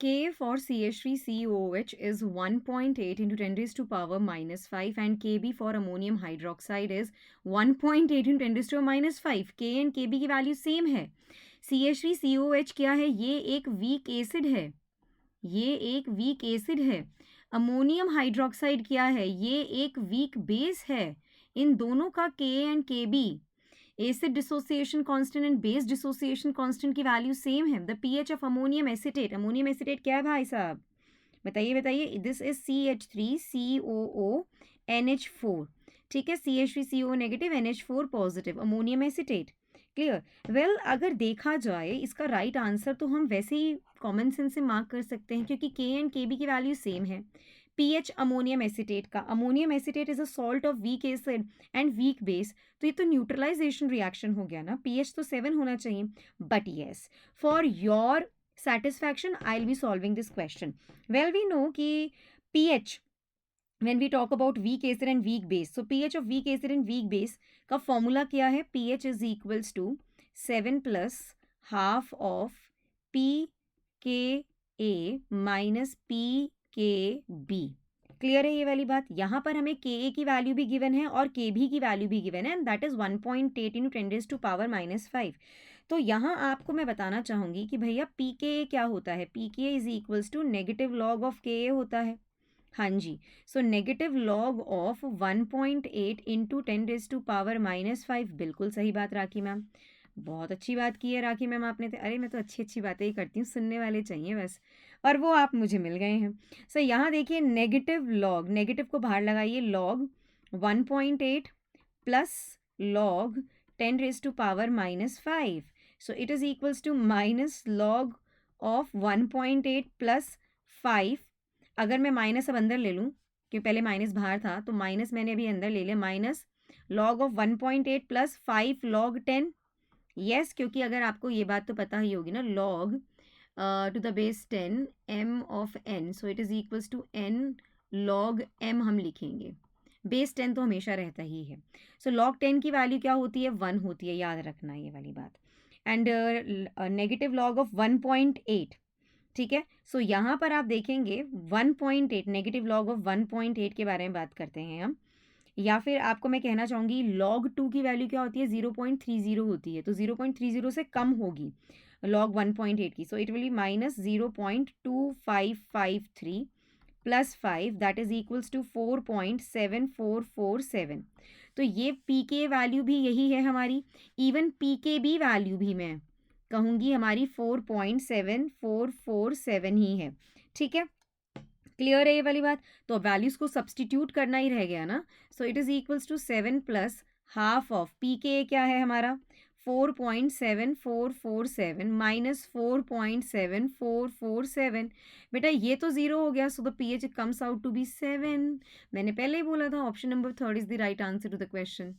K for CH3COOH is 1.8 into 10 raised to power minus 5 and Kb for ammonium hydroxide is 1.8 into 10 raised to minus 5. K and Kb की value same है. CH3COH क्या है? ये एक weak acid है. ये एक वीक एसिड है. अमोनियम हाइड्रोक्साइड क्या है? ये एक वीक बेस है. इन दोनों का K and Kb acid dissociation constant and base dissociation constant की वैल्यू सेम है. The pH of ammonium acetate क्या है भाई साहब? बताइए बताइए. This is CH3COONH4. ठीक है, CH3CO negative, NH4 positive, ammonium acetate. Clear? Well, अगर देखा जाए इसका राइट आंसर तो हम वैसे ही कॉमन सेंस से मार्क कर सकते हैं क्योंकि K एंड Kb की वैल्यू सेम है. पीएच अमोनियम एसिटेट का, ammonium acetate is a salt of weak acid and weak base, तो ये तो न्यूट्रलाइजेशन रिएक्शन हो गया ना. पीएच तो 7 होना चाहिए. But yes, for your satisfaction I'll be solving this question. Well, we know ki pH, when we talk about weak acid and weak base, so pH of weak acid and weak base का formula क्या है? pH is equals to 7 plus half of pKa minus pKb. Clear है ये वाली बात? यहाँ पर हमें Ka की वैल्यू भी गिवन है और Kb की वैल्यू भी गिवन है and that is 1.8 into 10 raise to power minus 5. तो यहाँ आपको मैं बताना चाहूँगी कि भैया pKa क्या होता है? pKa is equals to negative log of Ka होता है. हाँ जी. So negative log of 1.8 into 10 raise to power minus 5. बिल्कुल सही बात राखी मैम. बहुत अच्छी बात की है राखी मैम आपने. अरे मैं तो अच्छी बातें ही करती हूँ, सुनने वाले चाहिए बस, और वो आप मुझे मिल गए हैं. सो यहाँ देखिए नेगेटिव लॉग, नेगेटिव को बाहर लगाइए, log 1.8 plus log 10 raise to power minus 5. So it is equals to minus log of 1.8 plus 5. अगर मैं माइनस अब अंदर ले लूँ क्योंकि पहले माइनस बाहर था, तो माइनस मैंने अभी अंदर ले लिया. Minus log of 1.8 plus 5 log 10. Yes, क्योंकि अगर आपको ये बात तो पता ही होगी ना, log to the base 10 m of n, so it is equals to n log m हम लिखेंगे. बेस 10 तो हमेशा रहता ही है. सो log 10 की वैल्यू क्या होती है? 1 होती है, याद रखना ये वाली बात. And negative log of 1.8. ठीक है. सो यहाँ पर आप देखेंगे 1.8, नेगेटिव लॉग ऑफ 1.8 के बारे में बात करते हैं हम. या फिर आपको मैं कहना चाहूँगी log 2 की वैल्यू क्या होती है? 0.30 होती है, तो 0.30 से कम होगी log 1.8 की. So it will be minus 0.2553 plus 5, that is equals to 4.7447. तो ये pK वैल्यू भी यही है हमारी. इवन pKb वैल्यू भी मैं कहूँगी हमारी 4.7447 ही है. ठीक है, क्लियर है ये वाली बात? तो वैल्यूज को सब्सटीट्यूट करना ही रह गया ना. So it is equals to 7 plus half of pKa क्या है हमारा? 4.7447 माइनस 4.7447. बेटा ये तो 0 हो गया, so the pH comes out to be 7. मैंने पहले ही बोला था option number 3 is the right answer to the question.